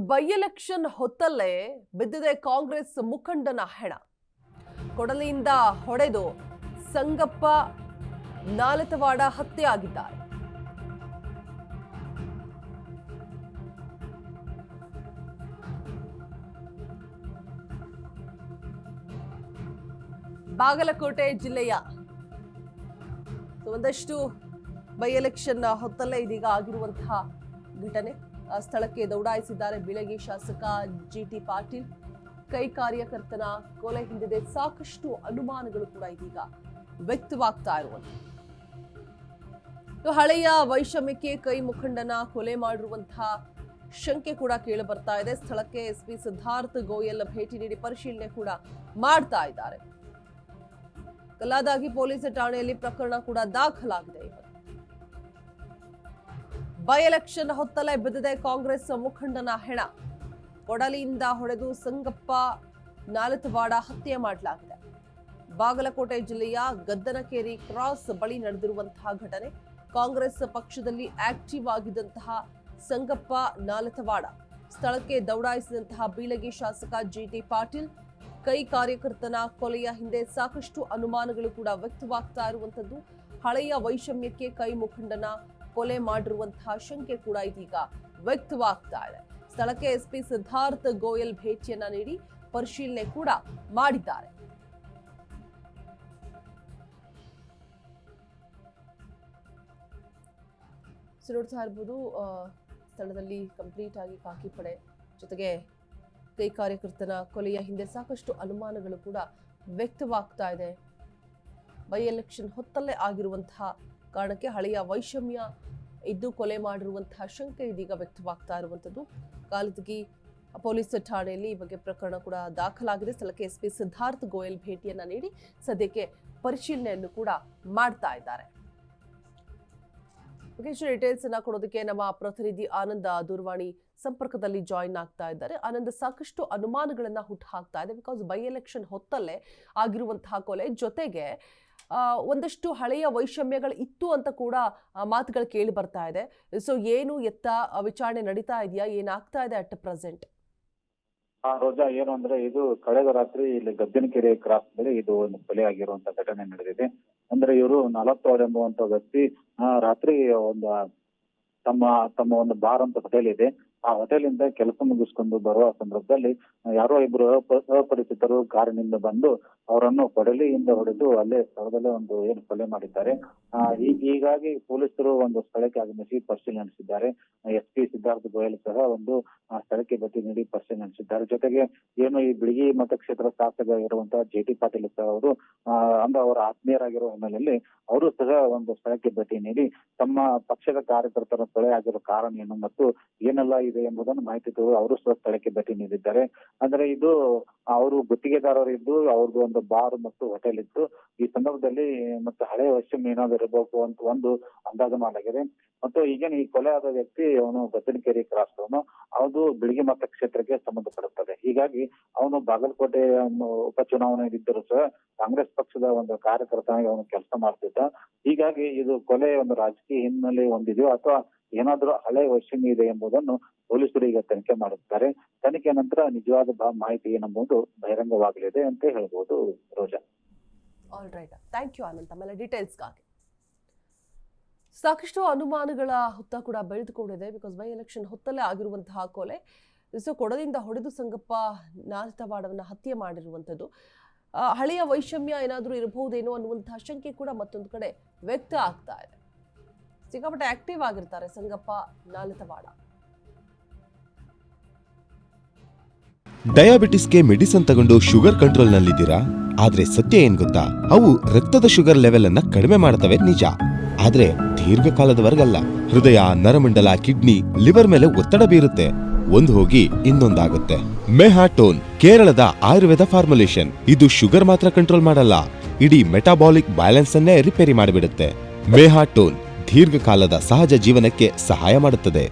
By election ಹೊತ್ತಲ್ಲೇ ಬಿದ್ದಿದೆ ಕಾಂಗ್ರೆಸ್ ಮುಖಂಡನ ಹೆಣ. ಕೊಡಲಿಯಿಂದ ಹೊಡೆದು ಸಂಗಪ್ಪ ನಾಲತವಾಡ ಹತ್ಯೆ ಆಗಿದ್ದಾರೆ. ಬಾಗಲಕೋಟೆ ಜಿಲ್ಲೆಯ ಒಂದಷ್ಟು ಬೈ ಎಲೆಕ್ಷನ್ ಹೊತ್ತಲ್ಲೇ ಇದೀಗ ಆಗಿರುವಂತಹ ಘಟನೆ. ಸ್ಥಳಕ್ಕೆ ದೌಡಾಯಿಸಿದ್ದಾರೆ ಬೀಳಗಿ ಶಾಸಕ ಜಿಟಿ ಪಾಟೀಲ್. ಕೈ ಕಾರ್ಯಕರ್ತನ ಕೊಲೆ ಹಿಂದಿದೆ ಸಾಕಷ್ಟು ಅನುಮಾನಗಳು ಕೂಡ ಇದೀಗ ವ್ಯಕ್ತವಾಗ್ತಾ ಇರುವಂತಹ ಹಳೆಯ ವೈಷಮ್ಯಕ್ಕೆ ಕೈ ಮುಖಂಡನ ಕೊಲೆ ಮಾಡಿರುವಂತಹ ಶಂಕೆ ಕೂಡ ಕೇಳಿ ಬರ್ತಾ ಇದೆ. ಸ್ಥಳಕ್ಕೆ ಎಸ್ಪಿ ಸಿದ್ಧಾರ್ಥ ಗೋಯಲ್ ಭೇಟಿ ನೀಡಿ ಪರಿಶೀಲನೆ ಕೂಡ ಮಾಡ್ತಾ ಇದ್ದಾರೆ. ಕಲ್ಲಾದಾಗಿ ಪೊಲೀಸ್ ಠಾಣೆಯಲ್ಲಿ ಪ್ರಕರಣ ಕೂಡ ದಾಖಲಾಗಿದೆ. ಬೈ ಎಲೆಕ್ಷನ್ ಹೊತ್ತಲೇ ಬಿದ್ದಿದೆ ಕಾಂಗ್ರೆಸ್ ಮುಖಂಡನ ಹೆಣ. ಕೊಡಲಿಯಿಂದ ಹೊಡೆದು ಸಂಗಪ್ಪ ನಾಲತವಾಡ ಹತ್ಯೆ ಮಾಡಲಾಗಿದೆ. ಬಾಗಲಕೋಟೆ ಜಿಲ್ಲೆಯ ಗದ್ದನಕೇರಿ ಕ್ರಾಸ್ ಬಳಿ ನಡೆದಿರುವಂತಹ ಘಟನೆ. ಕಾಂಗ್ರೆಸ್ ಪಕ್ಷದಲ್ಲಿ ಆಕ್ಟಿವ್ ಆಗಿದ್ದಂತಹ ಸಂಗಪ್ಪ ನಾಲತವಾಡ ಸ್ಥಳಕ್ಕೆ ದೌಡಾಯಿಸಿದಂತಹ ಬೀಳಗಿ ಶಾಸಕ ಜಿಟಿ ಪಾಟೀಲ್. ಕೈ ಕಾರ್ಯಕರ್ತನ ಕೊಲೆಯ ಹಿಂದೆ ಸಾಕಷ್ಟು ಅನುಮಾನಗಳು ಕೂಡ ವ್ಯಕ್ತವಾಗ್ತಾ ಇರುವಂತದ್ದು. ಹಳೆಯ ವೈಷಮ್ಯಕ್ಕೆ ಕೈ ಮುಖಂಡನ ಕೊಲೆ ಮಾಡಿರುವಂತಹ ಶಂಕೆ ಕೂಡ ಇದೀಗ ವ್ಯಕ್ತವಾಗ್ತಾ ಇದೆ. ಸ್ಥಳಕ್ಕೆ ಎಸ್ಪಿ ಸಿದ್ಧಾರ್ಥ ಗೋಯಲ್ ಭೇಟಿಯನ್ನ ನೀಡಿ ಪರಿಶೀಲನೆ ಕೂಡ ಮಾಡಿದ್ದಾರೆ. ನೋಡ್ತಾ ಇರ್ಬೋದು, ಸ್ಥಳದಲ್ಲಿ ಕಂಪ್ಲೀಟ್ ಆಗಿ ಖಾಕಿ ಪಡೆ ಜೊತೆಗೆ ಕೈ ಕಾರ್ಯಕರ್ತನ ಕೊಲೆಯ ಹಿಂದೆ ಸಾಕಷ್ಟು ಅನುಮಾನಗಳು ಕೂಡ ವ್ಯಕ್ತವಾಗ್ತಾ ಇದೆ. ಬೈ ಎಲೆಕ್ಷನ್ ಹೊತ್ತಲ್ಲೇ ಆಗಿರುವಂತಹ ಕಾರಣಕ್ಕೆ ಹಳೆಯ ವೈಷಮ್ಯ ಇದ್ದು ಕೊಲೆ ಮಾಡಿರುವಂತಹ ಶಂಕೆ ಇದೀಗ ವ್ಯಕ್ತವಾಗ್ತಾ ಇರುವಂತದ್ದು. ಕಾಲದಗಿ ಪೊಲೀಸ್ ಠಾಣೆಯಲ್ಲಿ ಈ ಬಗ್ಗೆ ಪ್ರಕರಣ ಕೂಡ ದಾಖಲಾಗಿದೆ. ಸ್ಥಳಕ್ಕೆ ಎಸ್ಪಿ ಸಿದ್ಧಾರ್ಥ ಗೋಯಲ್ ಭೇಟಿಯನ್ನ ನೀಡಿ ಸದ್ಯಕ್ಕೆ ಪರಿಶೀಲನೆಯನ್ನು ಕೂಡ ಮಾಡ್ತಾ ಇದ್ದಾರೆ. ಡೀಟೇಲ್ಸ್ ಅನ್ನ ಕೊಡೋದಕ್ಕೆ ನಮ್ಮ ಪ್ರತಿನಿಧಿ ಆನಂದ ದೂರವಾಣಿ ಸಂಪರ್ಕದಲ್ಲಿ ಜಾಯಿನ್ ಆಗ್ತಾ ಇದ್ದಾರೆ. ಆನಂದ್, ಸಾಕಷ್ಟು ಅನುಮಾನಗಳನ್ನ ಹುಟ್ಟು ಹಾಕ್ತಾ ಇದೆ. ಬಿಕಾಸ್ ಬೈ ಎಲೆಕ್ಷನ್ ಹೊತ್ತಲ್ಲೇ ಆಗಿರುವಂತಹ ಕೊಲೆ ಜೊತೆಗೆ ಒಂದಷ್ಟು ಹಳೆಯ ವೈಷಮ್ಯಗಳು ಇತ್ತು ಅಂತ ಕೂಡ ಮಾತುಗಳು ಕೇಳಿ ಬರ್ತಾ ಇದೆ. ಸೊ ಏನು ಎತ್ತ ವಿಚಾರಣೆ ನಡೀತಾ ಇದೆಯಾ, ಏನಾಗ್ತಾ ಇದೆ ಅಟ್ ಪ್ರೆಸೆಂಟ್? ರೋಜಾ, ಏನು ಅಂದ್ರೆ ಇದು ಕಳೆದ ರಾತ್ರಿ ಇಲ್ಲಿ ಗದ್ದನಕೆರೆ ಕ್ರಾಸ್ ಬಳಿ ಇದು ಒಂದು ಕೊಲೆ ಆಗಿರುವಂತ ಘಟನೆ ನಡೆದಿದೆ. ಅಂದ್ರೆ ಇವರು 40 ಎಂಬುವಂತ ವ್ಯಕ್ತಿ ರಾತ್ರಿ ಒಂದು ತಮ್ಮ ಒಂದು ಬಾರ್ ಅಂತ ಹೋಟೆಲ್ ಇದೆ. ಆ ಹೋಟೆಲಿಂದ ಕೆಲಸ ಮುಗಿಸ್ಕೊಂಡು ಬರುವ ಸಂದರ್ಭದಲ್ಲಿ ಯಾರೋ ಇಬ್ರು ಅಪರಿಚಿತರು ಕಾರಿನಿಂದ ಬಂದು ಅವರನ್ನು ಕೊಡಲಿಯಿಂದ ಹೊಡೆದು ಅಲ್ಲೇ ಸ್ಥಳದಲ್ಲೇ ಒಂದು ಏನು ಕೊಲೆ ಮಾಡಿದ್ದಾರೆ. ಹೀಗಾಗಿ ಪೊಲೀಸರು ಒಂದು ಸ್ಥಳಕ್ಕೆ ಆಗಮಿಸಿ ಪರಿಶೀಲನೆ ನಡೆಸಿದ್ದಾರೆ. ಎಸ್ಪಿ ಸಿದ್ಧಾರ್ಥ ಗೋಯಲ್ ಸಹ ಒಂದು ಸ್ಥಳಕ್ಕೆ ಭೇಟಿ ನೀಡಿ ಪರಿಶೀಲನೆ ನಡೆಸಿದ್ದಾರೆ. ಜೊತೆಗೆ ಏನು ಈ ಬಿಳಗಿ ಮತಕ್ಷೇತ್ರ ಶಾಸಕ ಇರುವಂತಹ ಜಿಟಿ ಪಾಟೀಲ್ ಸಹ ಅವರು ಅಂದ್ರೆ ಅವರ ಆತ್ಮೀಯರಾಗಿರುವ ಹಿನ್ನೆಲೆಯಲ್ಲಿ ಅವರು ಸಹ ಒಂದು ಸ್ಥಳಕ್ಕೆ ಭೇಟಿ ನೀಡಿ ತಮ್ಮ ಪಕ್ಷದ ಕಾರ್ಯಕರ್ತರ ಕೊಲೆ ಆಗಿರೋ ಕಾರಣ ಏನು ಮತ್ತು ಏನೆಲ್ಲ ಇದೆ ಎಂಬುದನ್ನು ಮಾಹಿತಿ ತೆಗೆದು ಅವರು ಸಹ ಸ್ಥಳಕ್ಕೆ ಭೇಟಿ ನೀಡಿದ್ದಾರೆ. ಅಂದ್ರೆ ಇದು ಅವರು ಗುತ್ತಿಗೆದಾರರು ಇದ್ದು ಅವ್ರದ್ದು ಒಂದು ಬಾರ್ ಮತ್ತು ಹೋಟೆಲ್ ಇತ್ತು. ಈ ಸಂದರ್ಭದಲ್ಲಿ ಮತ್ತೆ ಹಳೆ ವೈಷಮ್ಯ ಏನಾದ್ರು ಇರಬೇಕು ಅಂತ ಒಂದು ಅಂದಾಜು ಮಾಡಲಾಗಿದೆ. ಮತ್ತು ಈಗೇನು ಈ ಕೊಲೆ ಆದ ವ್ಯಕ್ತಿ ಅವನು ಗದ್ದನಕೆರೆ ಕ್ರಾಸ್ ಅದು ಬಿಳಗಿ ಮತಕ್ಷೇತ್ರಕ್ಕೆ ಸಂಬಂಧಪಡುತ್ತದೆ. ಹೀಗಾಗಿ ಅವನು ಬಾಗಲಕೋಟೆ ಉಪಚುನಾವಣೆ ಇದ್ದರೂ ಸಹ ಕಾಂಗ್ರೆಸ್ ಪಕ್ಷದ ಒಂದು ಕಾರ್ಯಕರ್ತನಾಗಿ ಅವನು ಕೆಲಸ ಮಾಡ್ತಿದ್ದ. ಹೀಗಾಗಿ ಇದು ಕೊಲೆ ಒಂದು ರಾಜಕೀಯ ಹಿನ್ನೆಲೆ ಹೊಂದಿದೆಯೋ ಅಥವಾ ಏನಾದ್ರೂ ಹಳೆ ವೈಷಮ್ಯ ಇದೆ ಎಂಬುದನ್ನು ಪೊಲೀಸರು ಈಗ ತನಿಖೆ ಮಾಡುತ್ತಾರೆ. ತನಿಖೆ ನಂತರ ನಿಜವಾದ ಮಾಹಿತಿ ಏನೆಂಬುದು ಬಹಿರಂಗವಾಗಲಿದೆ ಅಂತ ಹೇಳ್ಬೋದು. Roja, all right, thank you Anand. ಆಮೇಲೆ ಡೀಟೇಲ್ಸ್ಗಾಗಿ ಸಾಕಷ್ಟು ಅನುಮಾನಗಳ ಹುತ್ತ ಕೂಡ ಬೆಳೆದುಕೊಂಡಿದೆ. ಬಿಕಾಸ್ ಬೈ ಎಲೆಕ್ಷನ್ ಹೊತ್ತಲ್ಲೇ ಆಗಿರುವಂತಹ ಕೊಲೆ. ಸೊ ಕೊಡದಿಂದ ಹೊಡೆದು ಸಂಗಪ್ಪ ನಾಲತವಾಡವನ್ನ ಹತ್ಯೆ ಮಾಡಿರುವಂಥದ್ದು. ಹಳೆಯ ವೈಷಮ್ಯ ಏನಾದರೂ ಇರಬಹುದೇನೋ ಅನ್ನುವಂತಹ ಶಂಕೆ ಕೂಡ ಮತ್ತೊಂದು ಕಡೆ ವ್ಯಕ್ತ ಆಗ್ತಾ ಇದೆ. ಸಿಕ್ಕಾಪಟ್ಟೆ ಆಕ್ಟಿವ್ ಆಗಿರ್ತಾರೆ ಸಂಗಪ್ಪ ನಾಲತವಾಡ. ಡಯಾಬಿಟಿಸ್ಗೆ ಮೆಡಿಸಿನ್ ತಗೊಂಡು ಶುಗರ್ ಕಂಟ್ರೋಲ್ ನಲ್ಲಿದ್ದೀರಾ? ಆದ್ರೆ ಸತ್ಯ ಏನ್ ಗೊತ್ತಾ? ಅವು ರಕ್ತದ ಶುಗರ್ ಲೆವೆಲ್ ಅನ್ನ ಕಡಿಮೆ ಮಾಡ್ತವೆ ನಿಜ, ಆದ್ರೆ ದೀರ್ಘಕಾಲದವರೆಗಲ್ಲ. ಹೃದಯ, ನರಮಂಡಲ, ಕಿಡ್ನಿ, ಲಿವರ್ ಮೇಲೆ ಒತ್ತಡ ಬೀರುತ್ತೆ. ಒಂದು ಹೋಗಿ ಇನ್ನೊಂದಾಗುತ್ತೆ. ಮೆಹಾಟೋನ್ ಕೇರಳದ ಆಯುರ್ವೇದ ಫಾರ್ಮುಲೇಷನ್. ಇದು ಶುಗರ್ ಮಾತ್ರ ಕಂಟ್ರೋಲ್ ಮಾಡಲ್ಲ, ಇಡೀ ಮೆಟಾಬಾಲಿಕ್ ಬ್ಯಾಲೆನ್ಸ್ ಅನ್ನೇ ರಿಪೇರಿ ಮಾಡಿಬಿಡುತ್ತೆ. ಮೆಹಾಟೋನ್ ದೀರ್ಘಕಾಲದ ಸಹಜ ಜೀವನಕ್ಕೆ ಸಹಾಯ ಮಾಡುತ್ತದೆ.